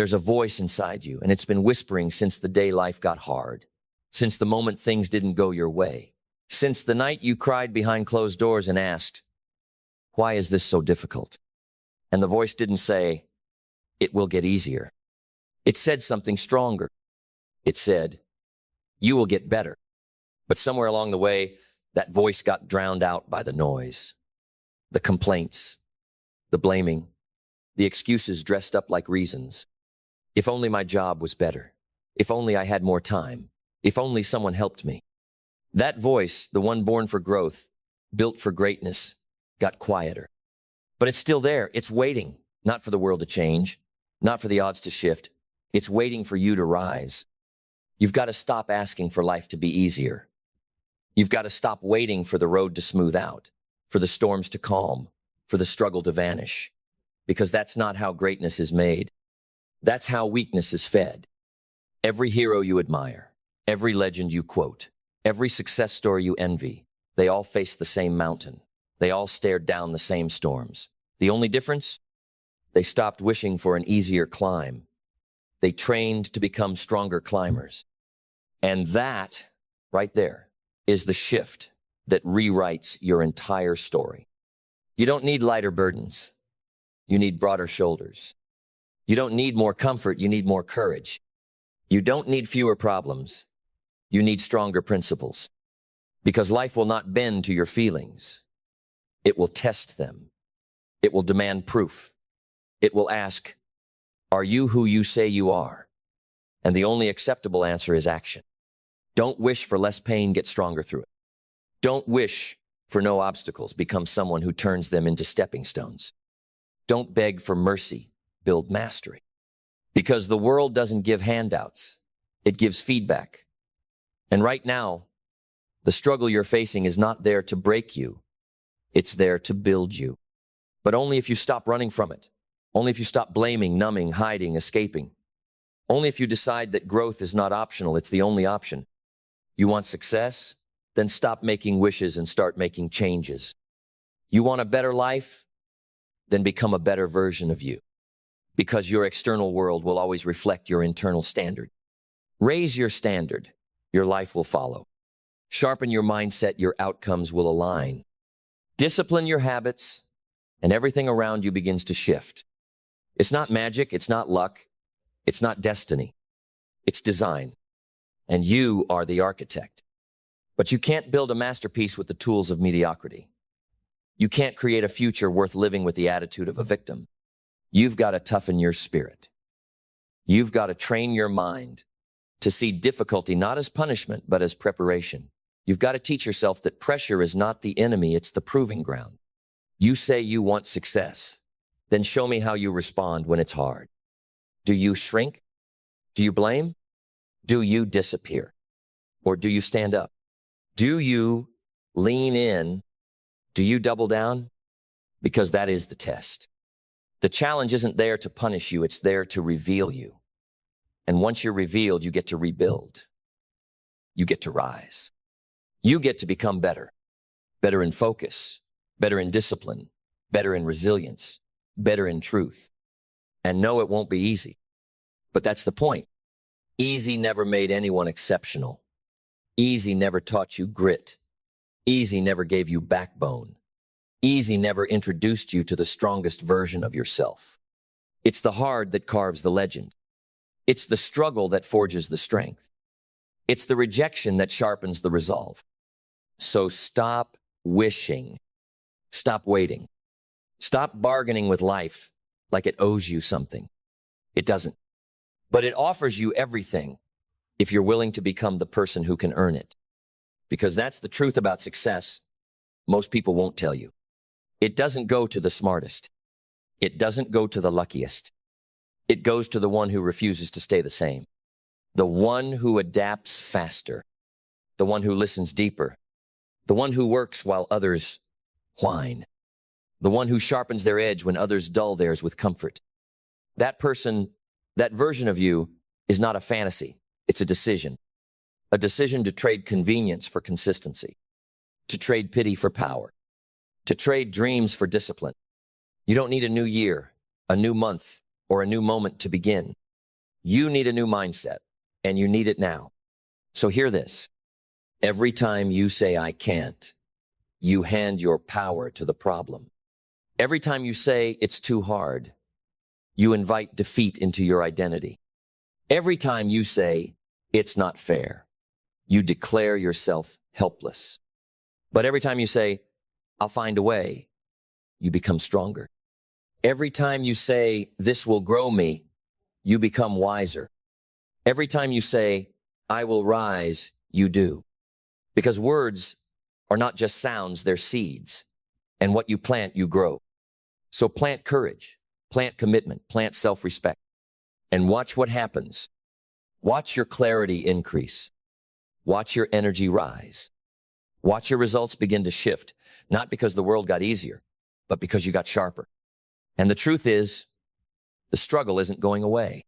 There's a voice inside you, and it's been whispering since the day life got hard, since the moment things didn't go your way, since the night you cried behind closed doors and asked, "Why is this so difficult?" And the voice didn't say, "It will get easier." It said something stronger. It said, "You will get better." But somewhere along the way, that voice got drowned out by the noise, the complaints, the blaming, the excuses dressed up like reasons. If only my job was better. If only I had more time. If only someone helped me. That voice, the one born for growth, built for greatness, got quieter. But it's still there. It's waiting, not for the world to change, not for the odds to shift. It's waiting for you to rise. You've got to stop asking for life to be easier. You've got to stop waiting for the road to smooth out, for the storms to calm, for the struggle to vanish. Because that's not how greatness is made. That's how weakness is fed. Every hero you admire, every legend you quote, every success story you envy, they all faced the same mountain. They all stared down the same storms. The only difference? They stopped wishing for an easier climb. They trained to become stronger climbers. And that, right there, is the shift that rewrites your entire story. You don't need lighter burdens. You need broader shoulders. You don't need more comfort, you need more courage. You don't need fewer problems. You need stronger principles. Because life will not bend to your feelings. It will test them. It will demand proof. It will ask, "Are you who you say you are?" And the only acceptable answer is action. Don't wish for less pain, get stronger through it. Don't wish for no obstacles, become someone who turns them into stepping stones. Don't beg for mercy, build mastery. Because the world doesn't give handouts, it gives feedback. And right now, the struggle you're facing is not there to break you, it's there to build you. But only if you stop running from it. Only if you stop blaming, numbing, hiding, escaping. Only if you decide that growth is not optional, it's the only option. You want success? Then stop making wishes and start making changes. You want a better life? Then become a better version of you. Because your external world will always reflect your internal standard. Raise your standard, your life will follow. Sharpen your mindset, your outcomes will align. Discipline your habits, and everything around you begins to shift. It's not magic, it's not luck, it's not destiny. It's design. And you are the architect. But you can't build a masterpiece with the tools of mediocrity. You can't create a future worth living with the attitude of a victim. You've got to toughen your spirit. You've got to train your mind to see difficulty not as punishment, but as preparation. You've got to teach yourself that pressure is not the enemy, it's the proving ground. You say you want success, then show me how you respond when it's hard. Do you shrink? Do you blame? Do you disappear? Or do you stand up? Do you lean in? Do you double down? Because that is the test. The challenge isn't there to punish you, it's there to reveal you. And once you're revealed, you get to rebuild. You get to rise. You get to become better. Better in focus, better in discipline, better in resilience, better in truth. And no, it won't be easy. But that's the point. Easy never made anyone exceptional. Easy never taught you grit. Easy never gave you backbone. Easy never introduced you to the strongest version of yourself. It's the hard that carves the legend. It's the struggle that forges the strength. It's the rejection that sharpens the resolve. So stop wishing. Stop waiting. Stop bargaining with life like it owes you something. It doesn't. But it offers you everything if you're willing to become the person who can earn it. Because that's the truth about success most people won't tell you. It doesn't go to the smartest. It doesn't go to the luckiest. It goes to the one who refuses to stay the same. The one who adapts faster. The one who listens deeper. The one who works while others whine. The one who sharpens their edge when others dull theirs with comfort. That person, that version of you, is not a fantasy. It's a decision. A decision to trade convenience for consistency. To trade pity for power. To trade dreams for discipline. You don't need a new year, a new month, or a new moment to begin. You need a new mindset, and you need it now. So hear this. Every time you say, I can't, you hand your power to the problem. Every time you say, it's too hard, you invite defeat into your identity. Every time you say, it's not fair, you declare yourself helpless. But every time you say, I'll find a way, you become stronger. Every time you say, this will grow me, you become wiser. Every time you say, I will rise, you do. Because words are not just sounds, they're seeds. And what you plant, you grow. So plant courage, plant commitment, plant self-respect, and watch what happens. Watch your clarity increase. Watch your energy rise. Watch your results begin to shift, not because the world got easier, but because you got sharper. And the truth is, the struggle isn't going away.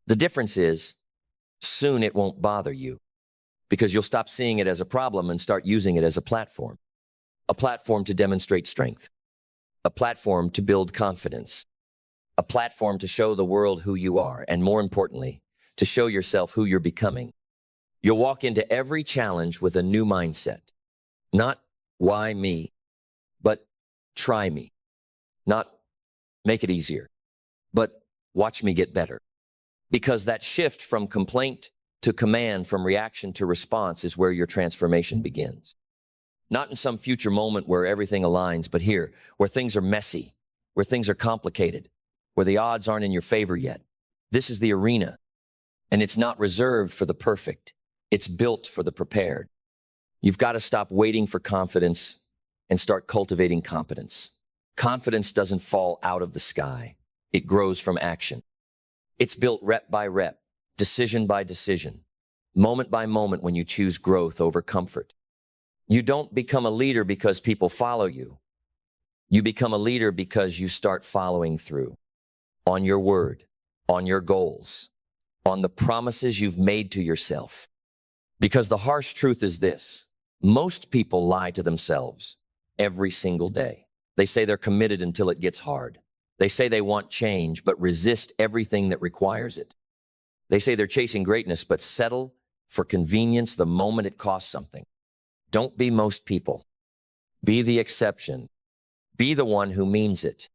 The difference is, soon it won't bother you, because you'll stop seeing it as a problem and start using it as a platform to demonstrate strength, a platform to build confidence, a platform to show the world who you are, and more importantly, to show yourself who you're becoming. You'll walk into every challenge with a new mindset. Not why me, but try me. Not make it easier, but watch me get better. Because that shift from complaint to command, from reaction to response, is where your transformation begins. Not in some future moment where everything aligns, but here, where things are messy, where things are complicated, where the odds aren't in your favor yet. This is the arena, and it's not reserved for the perfect. It's built for the prepared. You've got to stop waiting for confidence and start cultivating competence. Confidence doesn't fall out of the sky. It grows from action. It's built rep by rep, decision by decision, moment by moment when you choose growth over comfort. You don't become a leader because people follow you. You become a leader because you start following through on your word, on your goals, on the promises you've made to yourself. Because the harsh truth is this: most people lie to themselves every single day. They say they're committed until it gets hard. They say they want change, but resist everything that requires it. They say they're chasing greatness, but settle for convenience the moment it costs something. Don't be most people. Be the exception. Be the one who means it.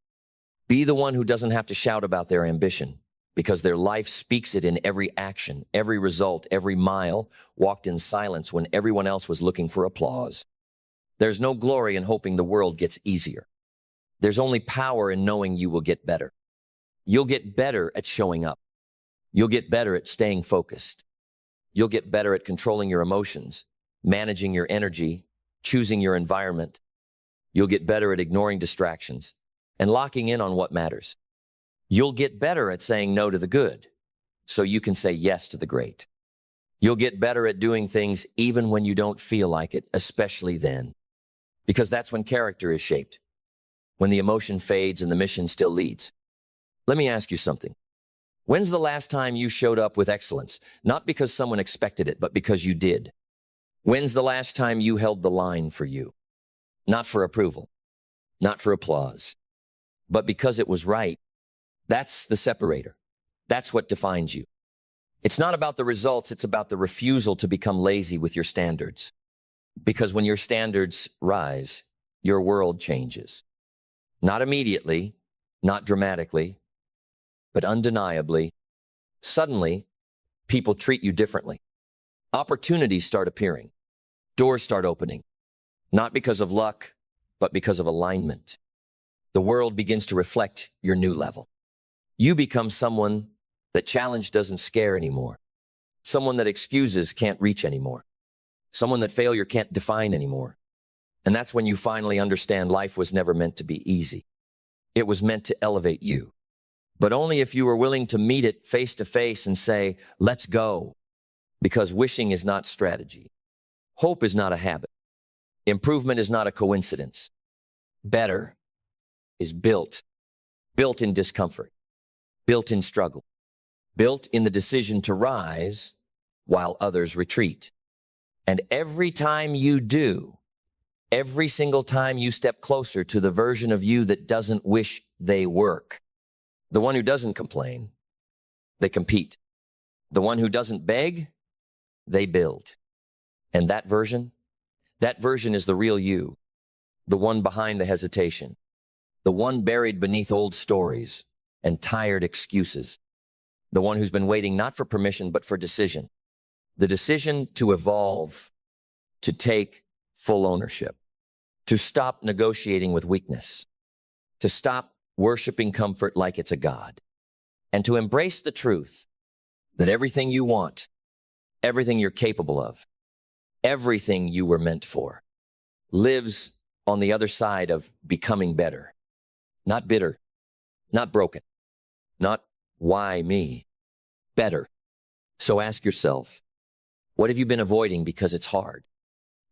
Be the one who doesn't have to shout about their ambition, because their life speaks it in every action, every result, every mile, walked in silence when everyone else was looking for applause. There's no glory in hoping the world gets easier. There's only power in knowing you will get better. You'll get better at showing up. You'll get better at staying focused. You'll get better at controlling your emotions, managing your energy, choosing your environment. You'll get better at ignoring distractions and locking in on what matters. You'll get better at saying no to the good, so you can say yes to the great. You'll get better at doing things even when you don't feel like it, especially then, because that's when character is shaped, when the emotion fades and the mission still leads. Let me ask you something. When's the last time you showed up with excellence, not because someone expected it, but because you did? When's the last time you held the line for you? Not for approval, not for applause, but because it was right. That's the separator. That's what defines you. It's not about the results, it's about the refusal to become lazy with your standards. Because when your standards rise, your world changes. Not immediately, not dramatically, but undeniably. Suddenly, people treat you differently. Opportunities start appearing. Doors start opening. Not because of luck, but because of alignment. The world begins to reflect your new level. You become someone that challenge doesn't scare anymore. Someone that excuses can't reach anymore. Someone that failure can't define anymore. And that's when you finally understand life was never meant to be easy. It was meant to elevate you. But only if you were willing to meet it face to face and say, let's go. Because wishing is not strategy. Hope is not a habit. Improvement is not a coincidence. Better is built in discomfort, built in struggle, built in the decision to rise while others retreat. And every time you do, every single time you step closer to the version of you that doesn't wish they work, the one who doesn't complain, they compete. The one who doesn't beg, they build. And that version is the real you, the one behind the hesitation, the one buried beneath old stories and tired excuses, the one who's been waiting not for permission but for decision, the decision to evolve, to take full ownership, to stop negotiating with weakness, to stop worshiping comfort like it's a god, and to embrace the truth that everything you want, everything you're capable of, everything you were meant for, lives on the other side of becoming better. Not bitter, not broken, not why me, better. So ask yourself, what have you been avoiding because it's hard?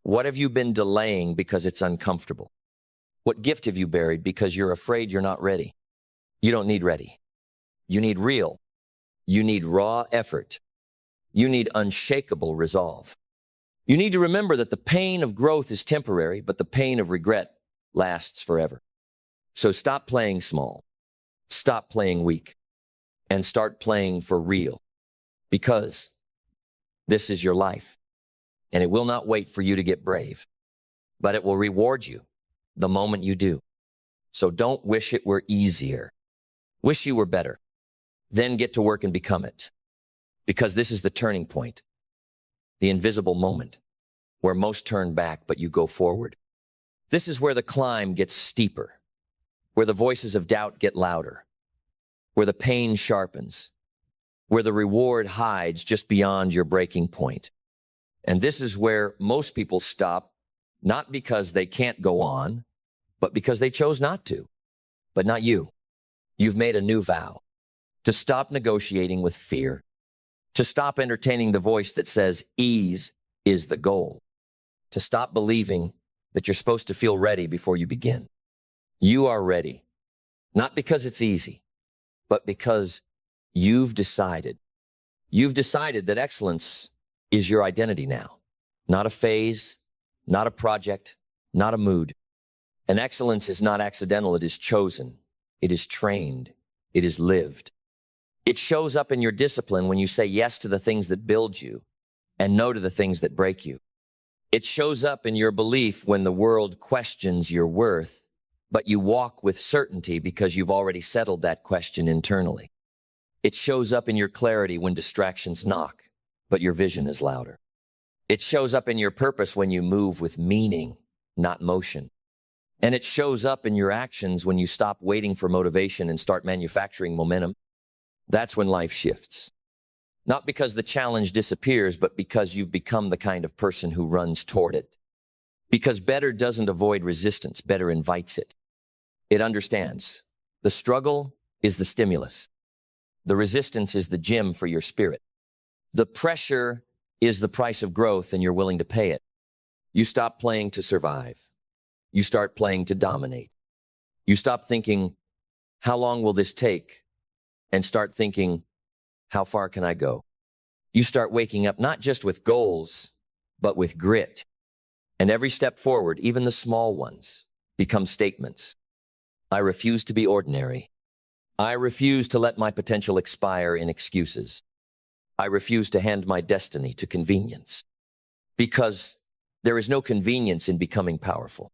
What have you been delaying because it's uncomfortable? What gift have you buried because you're afraid you're not ready? You don't need ready. You need real. You need raw effort. You need unshakable resolve. You need to remember that the pain of growth is temporary, but the pain of regret lasts forever. So stop playing small, stop playing weak, and start playing for real. Because this is your life, and it will not wait for you to get brave, but it will reward you the moment you do. So don't wish it were easier. Wish you were better. Then get to work and become it. Because this is the turning point, the invisible moment, where most turn back, but you go forward. This is where the climb gets steeper, where the voices of doubt get louder, where the pain sharpens, where the reward hides just beyond your breaking point. And this is where most people stop, not because they can't go on, but because they chose not to. But not you. You've made a new vow to stop negotiating with fear, to stop entertaining the voice that says ease is the goal, to stop believing that you're supposed to feel ready before you begin. You are ready, not because it's easy, but because you've decided. You've decided that excellence is your identity now, not a phase, not a project, not a mood. And excellence is not accidental. It is chosen. It is trained. It is lived. It shows up in your discipline when you say yes to the things that build you and no to the things that break you. It shows up in your belief when the world questions your worth, but you walk with certainty because you've already settled that question internally. It shows up in your clarity when distractions knock, but your vision is louder. It shows up in your purpose when you move with meaning, not motion. And it shows up in your actions when you stop waiting for motivation and start manufacturing momentum. That's when life shifts. Not because the challenge disappears, but because you've become the kind of person who runs toward it. Because better doesn't avoid resistance, better invites it. It understands. The struggle is the stimulus. The resistance is the gym for your spirit. The pressure is the price of growth, and you're willing to pay it. You stop playing to survive. You start playing to dominate. You stop thinking, how long will this take? And start thinking, how far can I go? You start waking up not just with goals, but with grit. And every step forward, even the small ones, become statements. I refuse to be ordinary. I refuse to let my potential expire in excuses. I refuse to hand my destiny to convenience. Because there is no convenience in becoming powerful.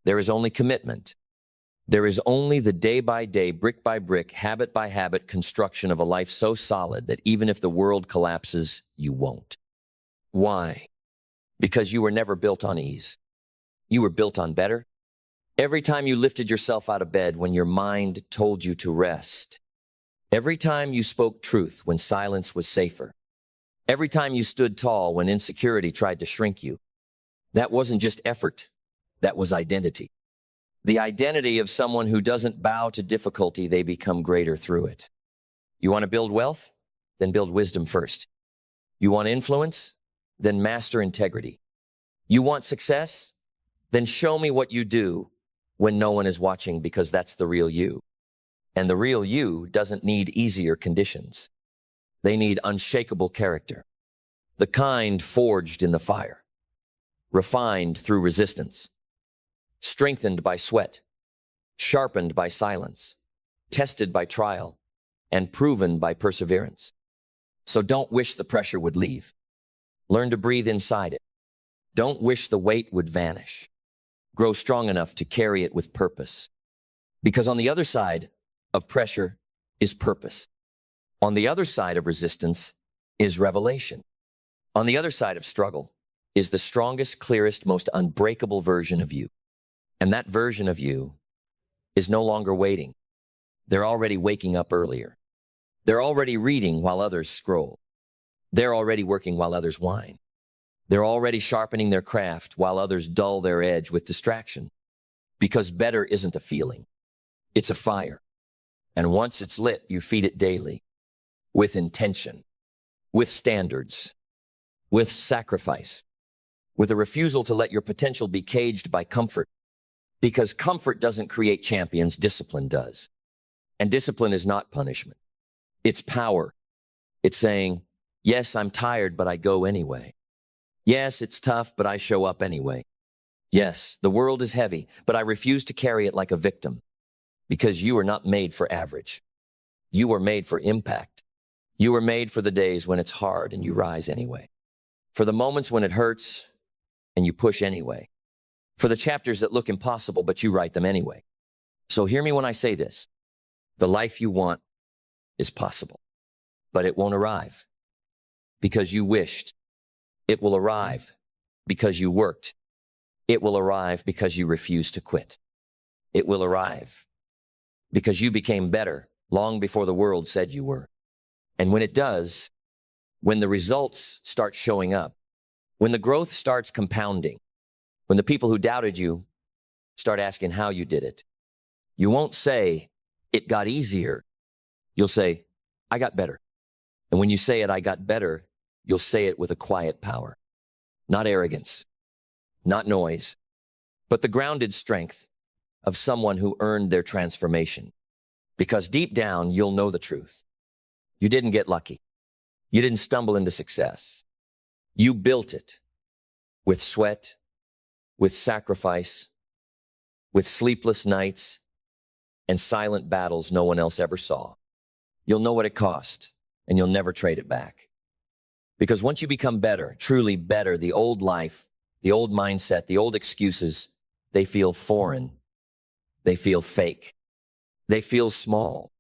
There is only commitment. There is only the day-by-day, brick-by-brick, habit-by-habit construction of a life so solid that even if the world collapses, you won't. Why? Because you were never built on ease. You were built on better. Every time you lifted yourself out of bed when your mind told you to rest. Every time you spoke truth when silence was safer. Every time you stood tall when insecurity tried to shrink you. That wasn't just effort. That was identity. The identity of someone who doesn't bow to difficulty, they become greater through it. You want to build wealth? Then build wisdom first. You want influence? Then master integrity. You want success? Then show me what you do when no one is watching, because that's the real you. And the real you doesn't need easier conditions. They need unshakable character. The kind forged in the fire. Refined through resistance. Strengthened by sweat, sharpened by silence, tested by trial, and proven by perseverance. So don't wish the pressure would leave. Learn to breathe inside it. Don't wish the weight would vanish. Grow strong enough to carry it with purpose. Because on the other side of pressure is purpose. On the other side of resistance is revelation. On the other side of struggle is the strongest, clearest, most unbreakable version of you. And that version of you is no longer waiting. They're already waking up earlier. They're already reading while others scroll. They're already working while others whine. They're already sharpening their craft while others dull their edge with distraction. Because better isn't a feeling. It's a fire. And once it's lit, you feed it daily. With intention. With standards. With sacrifice. With a refusal to let your potential be caged by comfort. Because comfort doesn't create champions, discipline does. And discipline is not punishment. It's power. It's saying, yes, I'm tired, but I go anyway. Yes, it's tough, but I show up anyway. Yes, the world is heavy, but I refuse to carry it like a victim. Because you are not made for average. You were made for impact. You were made for the days when it's hard and you rise anyway. For the moments when it hurts and you push anyway. For the chapters that look impossible, but you write them anyway. So hear me when I say this. The life you want is possible, but it won't arrive because you wished. It will arrive because you worked. It will arrive because you refused to quit. It will arrive because you became better long before the world said you were. And when it does, when the results start showing up, when the growth starts compounding, when the people who doubted you start asking how you did it, you won't say, it got easier. You'll say, I got better. And when you say it, I got better, you'll say it with a quiet power. Not arrogance, not noise, but the grounded strength of someone who earned their transformation. Because deep down, you'll know the truth. You didn't get lucky. You didn't stumble into success. You built it with sweat, with sacrifice, with sleepless nights, and silent battles no one else ever saw. You'll know what it cost, and you'll never trade it back. Because once you become better, truly better, the old life, the old mindset, the old excuses, they feel foreign. They feel fake. They feel small.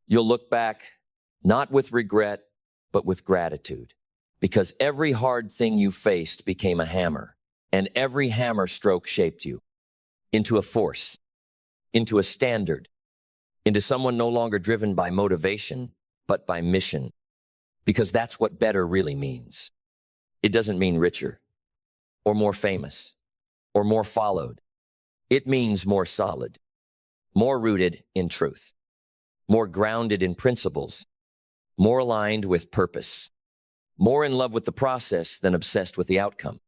You'll look back, not with regret, but with gratitude. Because every hard thing you faced became a hammer, and every hammer stroke shaped you into a force, into a standard, into someone no longer driven by motivation, but by mission. Because that's what better really means. It doesn't mean richer, or more famous, or more followed. It means more solid, more rooted in truth, more grounded in principles, more aligned with purpose, more in love with the process than obsessed with the outcome.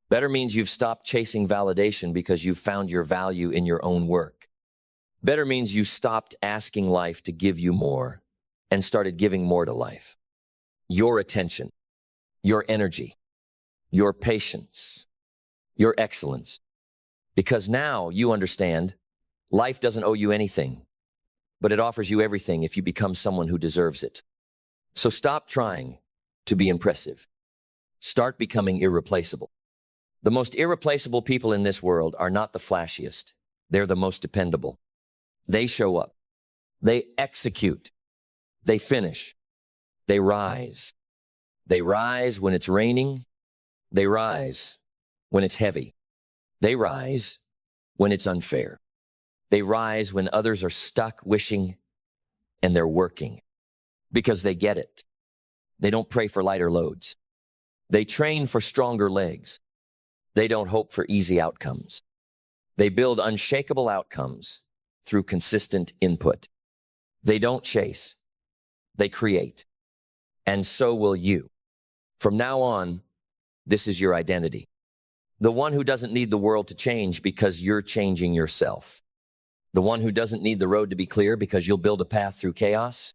Better means you've stopped chasing validation because you've found your value in your own work. Better means you stopped asking life to give you more and started giving more to life. Your attention, your energy, your patience, your excellence. Because now you understand life doesn't owe you anything, but it offers you everything if you become someone who deserves it. So stop trying to be impressive. Start becoming irreplaceable. The most irreplaceable people in this world are not the flashiest. They're the most dependable. They show up. They execute. They finish. They rise. They rise when it's raining. They rise when it's heavy. They rise when it's unfair. They rise when others are stuck wishing and they're working because they get it. They don't pray for lighter loads. They train for stronger legs. They don't hope for easy outcomes. They build unshakable outcomes through consistent input. They don't chase. They create. And so will you. From now on, this is your identity. The one who doesn't need the world to change because you're changing yourself. The one who doesn't need the road to be clear because you'll build a path through chaos.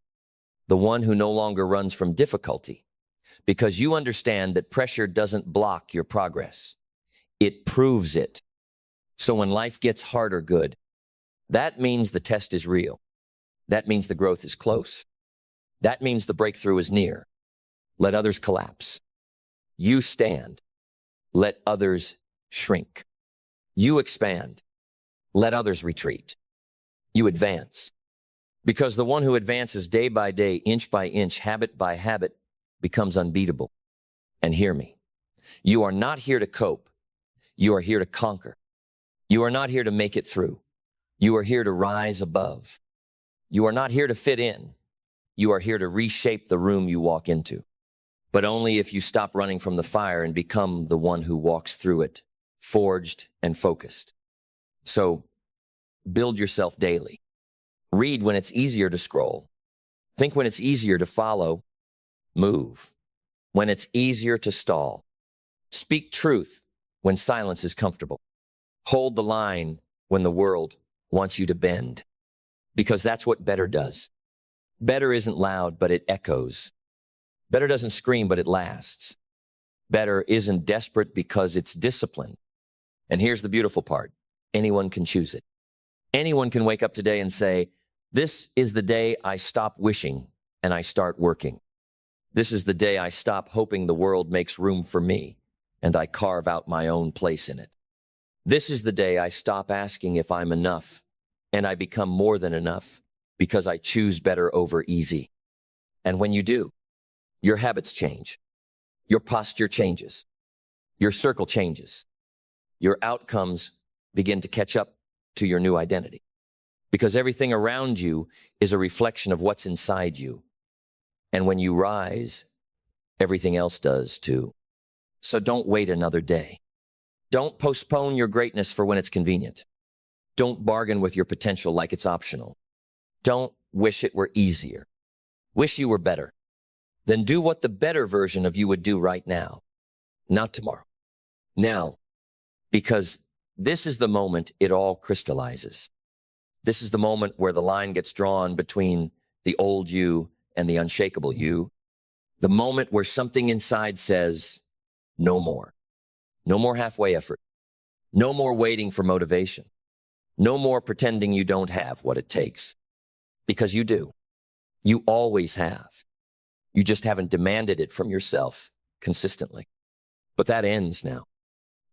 The one who no longer runs from difficulty because you understand that pressure doesn't block your progress. It proves it. So when life gets hard or good, that means the test is real. That means the growth is close. That means the breakthrough is near. Let others collapse. You stand. Let others shrink. You expand. Let others retreat. You advance. Because the one who advances day by day, inch by inch, habit by habit, becomes unbeatable. And hear me. You are not here to cope. You are here to conquer. You are not here to make it through. You are here to rise above. You are not here to fit in. You are here to reshape the room you walk into. But only if you stop running from the fire and become the one who walks through it, forged and focused. So, build yourself daily. Read when it's easier to scroll. Think when it's easier to follow. Move when it's easier to stall. Speak truth when silence is comfortable. Hold the line when the world wants you to bend. Because that's what better does. Better isn't loud, but it echoes. Better doesn't scream, but it lasts. Better isn't desperate because it's disciplined. And here's the beautiful part. Anyone can choose it. Anyone can wake up today and say, this is the day I stop wishing and I start working. This is the day I stop hoping the world makes room for me and I carve out my own place in it. This is the day I stop asking if I'm enough and I become more than enough because I choose better over easy. And when you do, your habits change. Your posture changes. Your circle changes. Your outcomes begin to catch up to your new identity. Because everything around you is a reflection of what's inside you. And when you rise, everything else does too. So don't wait another day. Don't postpone your greatness for when it's convenient. Don't bargain with your potential like it's optional. Don't wish it were easier. Wish you were better. Then do what the better version of you would do right now. Not tomorrow. Now. Because this is the moment it all crystallizes. This is the moment where the line gets drawn between the old you and the unshakable you. The moment where something inside says, no more. No more halfway effort. No more waiting for motivation. No more pretending you don't have what it takes. Because you do. You always have. You just haven't demanded it from yourself consistently. But that ends now.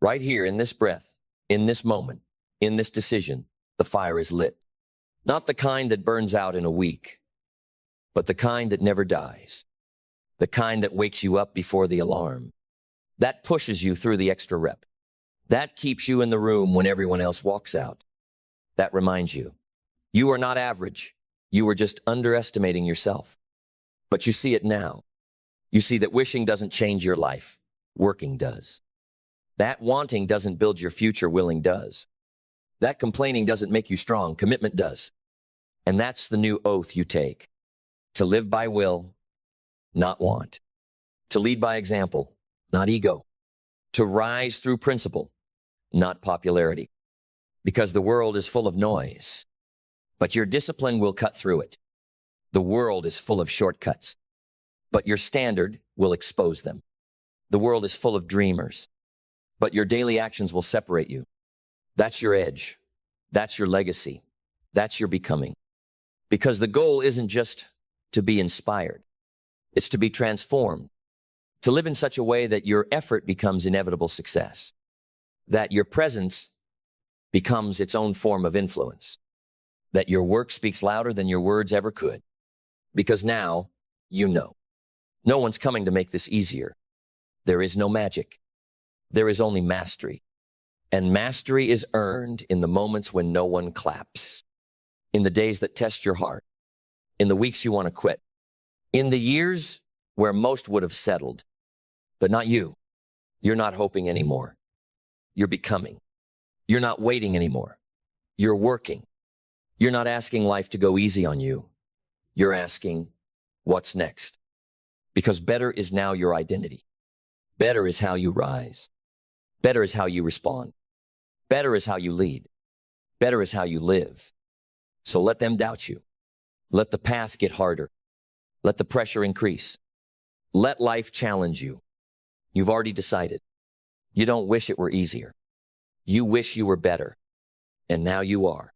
Right here in this breath, in this moment, in this decision, the fire is lit. Not the kind that burns out in a week, but the kind that never dies. The kind that wakes you up before the alarm. That pushes you through the extra rep. That keeps you in the room when everyone else walks out. That reminds you, you are not average. You are just underestimating yourself. But you see it now. You see that wishing doesn't change your life. Working does. That wanting doesn't build your future, willing does. That complaining doesn't make you strong, commitment does. And that's the new oath you take. To live by will, not want. To lead by example, not ego. To rise through principle, not popularity. Because the world is full of noise. But your discipline will cut through it. The world is full of shortcuts. But your standard will expose them. The world is full of dreamers. But your daily actions will separate you. That's your edge. That's your legacy. That's your becoming. Because the goal isn't just to be inspired. It's to be transformed. To live in such a way that your effort becomes inevitable success. That your presence becomes its own form of influence. That your work speaks louder than your words ever could. Because now, you know. No one's coming to make this easier. There is no magic. There is only mastery. And mastery is earned in the moments when no one claps. In the days that test your heart. In the weeks you want to quit. In the years where most would have settled. But not you. You're not hoping anymore. You're becoming. You're not waiting anymore. You're working. You're not asking life to go easy on you. You're asking, what's next? Because better is now your identity. Better is how you rise. Better is how you respond. Better is how you lead. Better is how you live. So let them doubt you. Let the path get harder. Let the pressure increase. Let life challenge you. You've already decided. You don't wish it were easier. You wish you were better. And now you are.